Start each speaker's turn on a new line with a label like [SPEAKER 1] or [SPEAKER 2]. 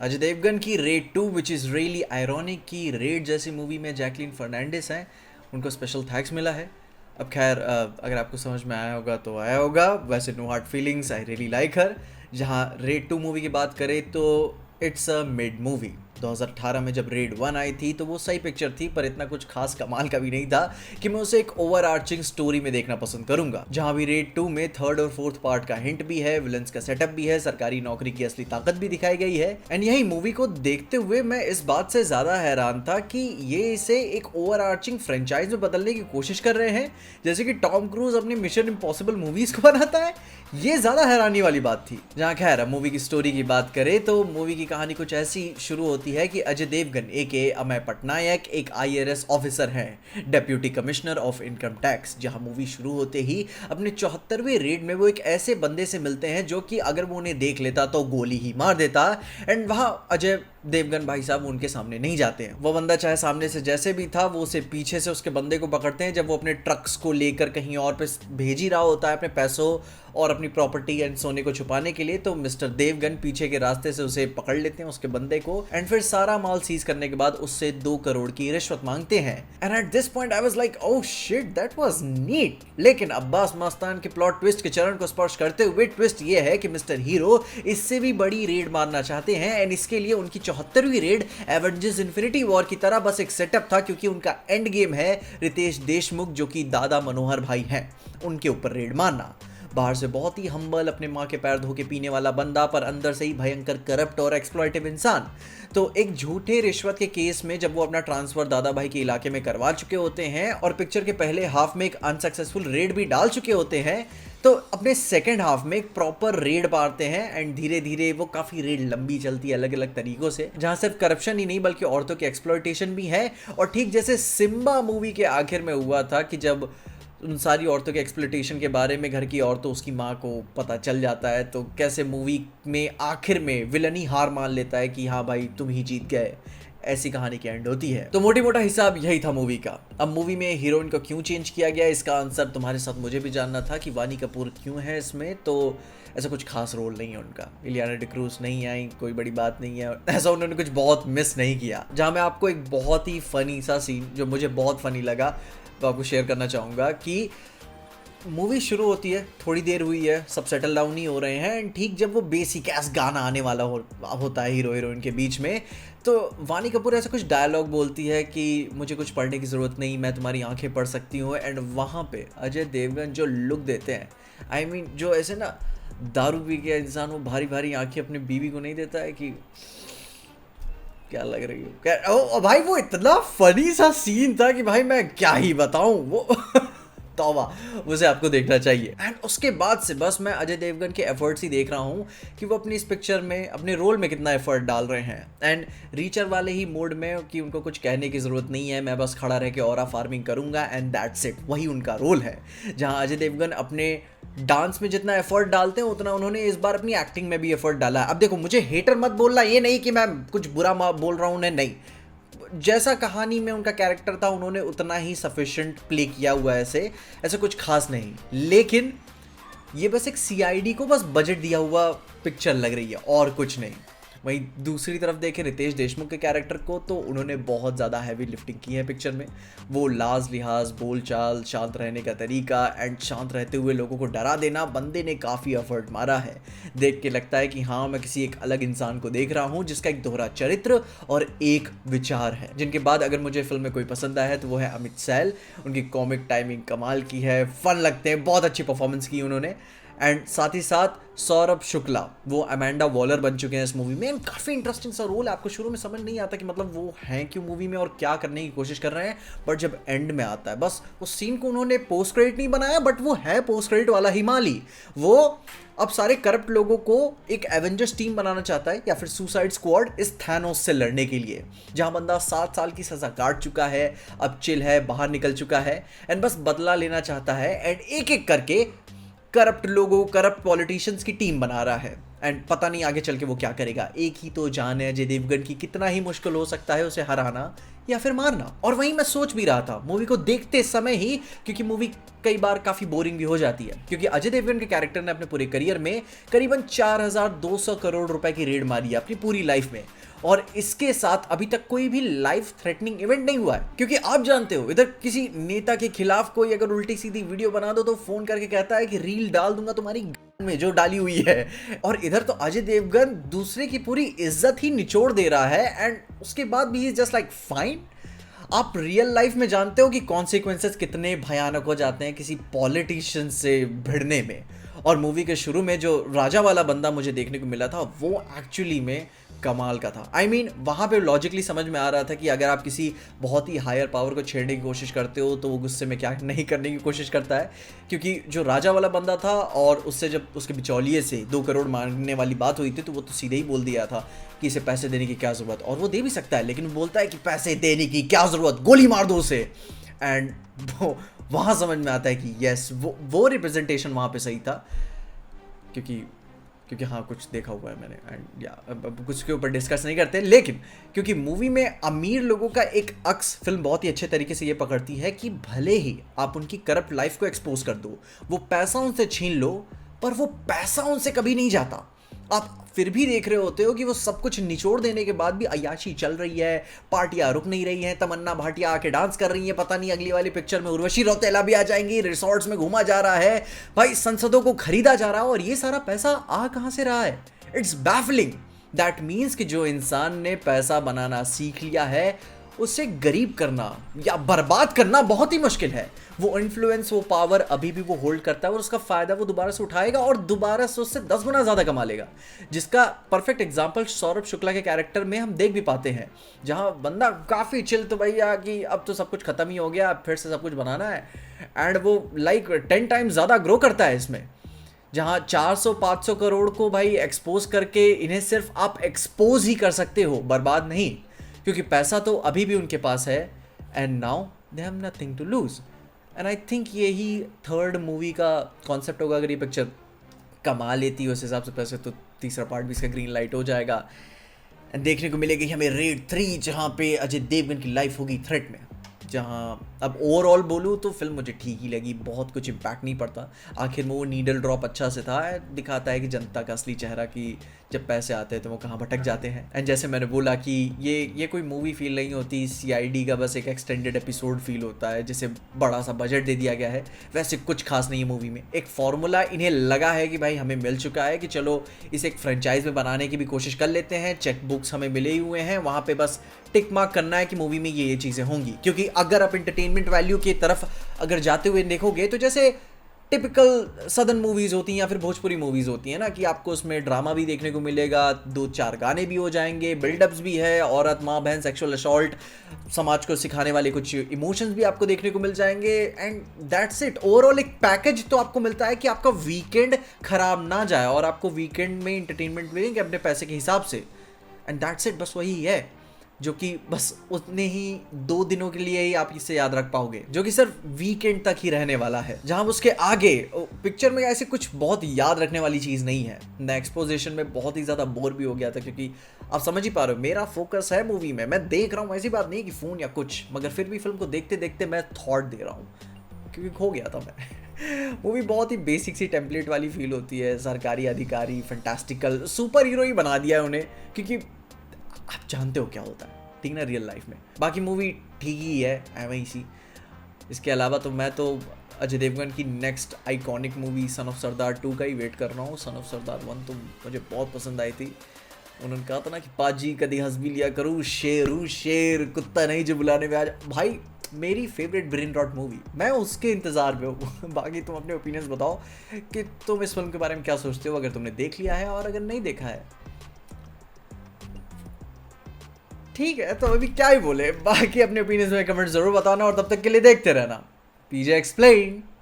[SPEAKER 1] अजय देवगन की red 2 which is really ironic कि red जैसी मूवी में जैकलीन फर्नांडिस हैं, उनको स्पेशल थैंक्स मिला है। अब खैर अगर आपको समझ में आया होगा तो आया होगा, वैसे no hard feelings, I really like her. जहाँ रेड 2 मूवी की बात करें तो इट्स अ मिड मूवी। 2018 में जब रेड 1 आई थी तो वो सही पिक्चर थी, पर इतना कुछ खास कमाल का भी नहीं था कि मैं उसे एक ओवर आर्चिंग स्टोरी में देखना पसंद करूंगा। जहां भी रेड 2 में थर्ड और फोर्थ पार्ट का हिंट भी है, विलन्स का सेटअप भी है, सरकारी नौकरी की असली ताकत भी दिखाई गई है। एंड यही मूवी को देखते हुए मैं इस बात से ज्यादा हैरान था कि ये इसे एक ओवर आर्चिंग फ्रेंचाइज में बदलने की कोशिश कर रहे हैं, जैसे कि टॉम क्रूज अपनी मिशन इम्पॉसिबल मूवीज को बनाता है। ये ज्यादा हैरानी वाली बात थी। जहां खैर मूवी की स्टोरी की बात करें तो मूवी की कहानी कुछ ऐसी शुरू होती है कि अजय देवगन ए अमय पटनायक एक आईआरएस ऑफिसर हैं, deputy commissioner of income tax. जहां मूवी शुरू होते ही अपने 74वें रेड में वो एक ऐसे बंदे से मिलते हैं जो कि अगर वो उन्हें देख लेता तो गोली ही मार देता। एंड वहां अजय देवगन भाई साहब उनके सामने नहीं जाते हैं। वो बंदा चाहे सामने से जैसे भी था, वो उसे पीछे से उसके बंदे को पकड़ते हैं जब वो अपने ट्रक्स को लेकर कहीं और पे भेज ही रहा होता है अपने पैसों और अपनी प्रॉपर्टी एंड सोने को छुपाने के लिए। तो मिस्टर देवगन पीछे के रास्ते से उसे पकड़ लेते हैं, उसके बंदे को, एंड फिर सारा माल सीज करने के बाद उससे 2 करोड़ की रिश्वत मांगते हैं। And at this point I was like oh shit, that was neat. लेकिन अब्बास मस्तान के प्लॉट ट्विस्ट के चरण को स्पर्श करते हुए ट्विस्ट ये है कि मिस्टर हीरो इससे भी बड़ी रेड मारना चाहते हैं। एंड इसके लिए उनकी 74वीं रेड एवेंजर्स इन्फिनिटी वॉर की तरह बस एक सेटअप था, क्योंकि उनका एंड गेम है रितेश देशमुख जो कि दादा मनोहर भाई हैं, उनके ऊपर रेड मारना। बाहर से बहुत ही हम्बल, अपने माँ के पैर धो के पीने वाला बंदा, पर अंदर से ही भयंकर करप्ट और एक्सप्लॉइटिव इंसान। तो एक झूठे रिश्वत के केस में जब वो अपना ट्रांसफर दादा भाई के इलाके में करवा चुके होते हैं और पिक्चर के पहले हाफ में एक अनसक्सेसफुल रेड भी डाल चुके होते हैं, तो अपने सेकेंड हाफ में एक प्रॉपर रेड मारते हैं। एंड धीरे धीरे वो काफ़ी रेड लंबी चलती है अलग अलग तरीकों से, जहाँ सिर्फ करप्शन ही नहीं बल्कि औरतों की एक्सप्लॉइटेशन भी है। और ठीक जैसे सिम्बा मूवी के आखिर में हुआ था कि जब उन सारी औरतों के एक्सप्लोइटेशन के बारे में घर की औरतों उसकी माँ को पता चल जाता है, तो कैसे मूवी में आखिर में विलन ही हार मान लेता है कि हाँ भाई तुम ही जीत गए, ऐसी कहानी की एंड होती है। तो मोटी मोटा हिसाब यही था मूवी का। अब मूवी में हीरोइन को क्यों चेंज किया गया, इसका आंसर तुम्हारे साथ मुझे भी जानना था कि वानी कपूर क्यों है इसमें। तो ऐसा कुछ खास रोल नहीं है उनका, इलियाना डिक्रूज नहीं आई, कोई बड़ी बात नहीं है, ऐसा उन्होंने कुछ बहुत मिस नहीं किया। जहाँ मैं आपको एक बहुत ही फनी सा सीन जो मुझे बहुत फनी लगा तो आपको शेयर करना चाहूँगा कि मूवी शुरू होती है, थोड़ी देर हुई है, सब सेटल डाउन ही हो रहे हैं, एंड ठीक जब वो बेसिक ऐस गाना आने वाला होता है हीरो हीरोइन के बीच में, तो वानी कपूर ऐसा कुछ डायलॉग बोलती है कि मुझे कुछ पढ़ने की ज़रूरत नहीं, मैं तुम्हारी आंखें पढ़ सकती हूँ। एंड वहाँ पे अजय देवगन जो लुक देते हैं, आई मीन जो ऐसे ना दारू पी के इंसान वो भारी भारी आंखें अपने बीवी को नहीं देता है कि क्या लग रही हो। ओ भाई वो इतना फनी सा सीन था कि भाई मैं क्या ही बताऊं वो तौबा, उसे आपको देखना चाहिए। एंड उसके बाद से बस मैं अजय देवगन के एफर्ट्स ही देख रहा हूँ कि वो अपनी इस पिक्चर में अपने रोल में कितना एफर्ट डाल रहे हैं। एंड रीचर वाले ही मोड में कि उनको कुछ कहने की ज़रूरत नहीं है, मैं बस खड़ा रह के ऑरा फार्मिंग करूँगा एंड दैट्स इट, वही उनका रोल है। जहाँ अजय देवगन अपने डांस में जितना एफर्ट डालते हैं उतना उन्होंने इस बार अपनी एक्टिंग में भी एफर्ट डाला है। अब देखो मुझे हेटर मत बोलना, ये नहीं कि मैं कुछ बुरा बोल रहा हूँ उन्हें, नहीं, जैसा कहानी में उनका कैरेक्टर था उन्होंने उतना ही सफिशिएंट प्ले किया हुआ है, ऐसे कुछ खास नहीं। लेकिन ये बस एक सीआईडी को बस बजट दिया हुआ पिक्चर लग रही है और कुछ नहीं। वहीं दूसरी तरफ देखें रितेश देशमुख के कैरेक्टर को, तो उन्होंने बहुत ज़्यादा हैवी लिफ्टिंग की है पिक्चर में। वो लाज लिहाज, बोलचाल, शांत रहने का तरीका एंड शांत रहते हुए लोगों को डरा देना, बंदे ने काफ़ी एफर्ट मारा है। देख के लगता है कि हाँ मैं किसी एक अलग इंसान को देख रहा हूँ जिसका एक दोहरा चरित्र और एक विचार है। जिनके बाद अगर मुझे फिल्म में कोई पसंद आया है तो वो है अमित सैल। उनकी कॉमिक टाइमिंग कमाल की है, फन लगते हैं, बहुत अच्छी परफॉर्मेंस की उन्होंने। एंड साथ ही साथ सौरभ शुक्ला वो अमेंडा वॉलर बन चुके हैं इस मूवी में। एंड काफ़ी इंटरेस्टिंग सा रोल है, आपको शुरू में समझ नहीं आता कि मतलब वो हैं क्यों मूवी में और क्या करने की कोशिश कर रहे हैं, बट जब एंड में आता है बस उस सीन को उन्होंने पोस्ट क्रेडिट नहीं बनाया, बट वो है पोस्ट क्रेडिट वाला ही माली। वो अब सारे करप्ट लोगों को एक एवेंजर्स टीम बनाना चाहता है या फिर सुसाइड स्क्वाड इस थैनोस से लड़ने के लिए, जहां बंदा 7 साल की सजा काट चुका है, अब चिल है, बाहर निकल चुका है एंड बस बदला लेना चाहता है। एंड एक एक करके करप्ट लोगों, करप्ट पॉलिटिशियंस की टीम बना रहा है। एंड पता नहीं आगे चल के वो क्या करेगा। एक ही तो जान है अजय देवगन की, कितना ही मुश्किल हो सकता है उसे हराना या फिर मारना। और वहीं मैं सोच भी रहा था मूवी को देखते समय ही, क्योंकि मूवी कई बार काफ़ी बोरिंग भी हो जाती है, क्योंकि अजय देवगन के कैरेक्टर ने अपने पूरे करियर में करीबन 4200 करोड़ रुपए की रेड मारी है अपनी पूरी लाइफ में, और इसके साथ अभी तक कोई भी लाइफ थ्रेटनिंग इवेंट नहीं हुआ है। क्योंकि आप जानते हो, इधर किसी नेता के खिलाफ कोई अगर उल्टी सीधी वीडियो बना दो तो फोन करके कहता है कि रील डाल दूंगा तुम्हारी में जो डाली हुई है, और इधर तो अजय देवगन दूसरे की पूरी इज्जत ही निचोड़ दे रहा है, एंड उसके बाद भी ही जस्ट लाइक फाइन। आप रियल लाइफ में जानते हो कि कॉन्सिक्वेंसेस कितने भयानक हो जाते हैं किसी पॉलिटिशियन से भिड़ने में। और मूवी के शुरू में जो राजा वाला बंदा मुझे देखने को मिला था वो एक्चुअली में कमाल का था। आई मीन वहाँ पे लॉजिकली समझ में आ रहा था कि अगर आप किसी बहुत ही हायर पावर को छेड़ने की कोशिश करते हो तो वो गुस्से में क्या नहीं करने की कोशिश करता है। क्योंकि जो राजा वाला बंदा था और उससे जब उसके बिचौलिए से 2 करोड़ मांगने वाली बात हुई थी तो वो तो सीधे ही बोल दिया था कि इसे पैसे देने की क्या ज़रूरत, और वो दे भी सकता है, लेकिन वो बोलता है कि पैसे देने की क्या ज़रूरत, गोली मार दो उसे। एंड वो वहाँ समझ में आता है कि यस वो रिप्रेजेंटेशन वहाँ पे सही था। क्योंकि हाँ कुछ देखा हुआ है मैंने, एंड या अब कुछ के ऊपर डिस्कस नहीं करते, लेकिन क्योंकि मूवी में अमीर लोगों का एक अक्स फिल्म बहुत ही अच्छे तरीके से ये पकड़ती है कि भले ही आप उनकी करप्ट लाइफ को एक्सपोज कर दो, वो पैसा उनसे छीन लो, पर वो पैसा उनसे कभी नहीं जाता। आप फिर भी देख रहे होते हो कि वो सब कुछ निचोड़ देने के बाद भी अय्याशी चल रही है, पार्टियां रुक नहीं रही हैं, तमन्ना भाटिया आके डांस कर रही हैं, पता नहीं अगली वाली पिक्चर में उर्वशी रौतेला भी आ जाएंगी, रिसोर्ट्स में घूमा जा रहा है, भाई संसदों को खरीदा जा रहा है, और ये सारा पैसा आ कहां से रहा है? It's baffling. दैट मीन्स कि जो इंसान ने पैसा बनाना सीख लिया है उसे गरीब करना या बर्बाद करना बहुत ही मुश्किल है। वो इन्फ्लुएंस, वो पावर अभी भी वो होल्ड करता है, और उसका फायदा वो दोबारा से उठाएगा और दोबारा से उससे 10 गुना ज्यादा कमा लेगा। जिसका परफेक्ट एग्जांपल सौरभ शुक्ला के कैरेक्टर में हम देख भी पाते हैं, जहां बंदा काफी चिल तो भैया कि अब तो सब कुछ खत्म ही हो गया, अब फिर से सब कुछ बनाना है, एंड वो लाइक 10 टाइम्स ज्यादा ग्रो करता है इसमें। जहां 400-500 करोड़ को भाई एक्सपोज करके इन्हें सिर्फ आप एक्सपोज ही कर सकते हो, बर्बाद नहीं, क्योंकि पैसा तो अभी भी उनके पास है, and now they have nothing to lose. And I think यही थर्ड मूवी का कॉन्सेप्ट होगा। अगर ये पिक्चर कमा लेती है उस हिसाब से पैसे, तो तीसरा पार्ट भी इसका ग्रीन लाइट हो जाएगा, एंड देखने को मिलेगी हमें रेड 3, जहाँ पे अजय देवगन की लाइफ होगी थ्रेट में। जहाँ अब ओवरऑल बोलूँ तो फिल्म मुझे ठीक ही लगी, बहुत कुछ इम्पैक्ट नहीं पड़ता। आखिर में वो नीडल ड्रॉप अच्छा से था, दिखाता है कि जनता का असली चेहरा कि जब पैसे आते हैं तो वो कहाँ भटक जाते हैं। एंड जैसे मैंने बोला कि ये कोई मूवी फील नहीं होती, CID का बस एक एक्सटेंडेड एपिसोड फील होता है जिसे बड़ा सा बजट दे दिया गया है। वैसे कुछ खास नहीं है मूवी में, एक फॉर्मूला इन्हें लगा है कि भाई हमें मिल चुका है कि चलो इसे एक फ्रेंचाइज में बनाने की भी कोशिश कर लेते हैं, चेक बुक्स हमें मिले ही हुए हैं, वहाँ पे बस टिक मार्क करना है कि मूवी में ये चीज़ें होंगी। क्योंकि अगर आप एंटरटेनमेंट वैल्यू की तरफ अगर जाते हुए देखोगे तो जैसे टिपिकल सदर्न मूवीज़ होती हैं या फिर भोजपुरी मूवीज़ होती हैं ना, कि आपको उसमें ड्रामा भी देखने को मिलेगा, 2-4 गाने भी हो जाएंगे, बिल्डअप्स भी है, औरत माँ बहन सेक्सुअल असॉल्ट, समाज को सिखाने वाले कुछ इमोशंस भी आपको देखने को मिल जाएंगे, एंड दैट्स इट। ओवरऑल एक पैकेज तो आपको मिलता है कि आपका वीकेंड खराब ना जाए और आपको वीकेंड में इंटरटेनमेंट मिलेंगे अपने पैसे के हिसाब से, एंड दैट्स इट। बस वही है जो कि बस उतने ही 2 दिनों के लिए ही आप इसे याद रख पाओगे, जो कि सिर्फ वीकेंड तक ही रहने वाला है। जहां उसके आगे पिक्चर में ऐसे कुछ बहुत याद रखने वाली चीज़ नहीं है। मैं एक्सपोजिशन में बहुत ही ज़्यादा बोर भी हो गया था, क्योंकि आप समझ ही पा रहे हो मेरा फोकस है मूवी में, मैं देख रहा हूँ, ऐसी बात नहीं कि फ़ोन या कुछ, मगर फिर भी फिल्म को देखते देखते मैं थॉट दे रहा हूँ, क्योंकि खो गया था मैं। मूवी बहुत ही बेसिक सी टेम्पलेट वाली फील होती है, सरकारी अधिकारी, फैंटास्टिकल, सुपर हीरो ही बना दिया है उन्हें, क्योंकि आप जानते हो क्या होता है ठीक ना रियल लाइफ में। बाकी मूवी ठीक ही है एवं सी। इसके अलावा तो मैं तो अजय देवगन की next iconic movie son of Sardar 2 का ही वेट कर रहा हूँ। सन ऑफ सरदार 1 तो मुझे बहुत पसंद आई थी। उन्होंने कहा था ना कि पाजी कभी हंस भी लिया करूँ, शेर कुत्ता नहीं जो बुलाने में आ जा। भाई मेरी फेवरेट ब्रेन रॉट मूवी, मैं उसके इंतज़ार में हूँ। बाकी तुम अपने ओपिनियंस बताओ कि तुम इस फिल्म के बारे में क्या सोचते हो, अगर तुमने देख लिया है और अगर नहीं देखा है ठीक है, तो अभी क्या ही बोले। बाकी अपने ओपिनियंस में कमेंट जरूर बताना, और तब तक के लिए देखते रहना PJ एक्सप्लेन।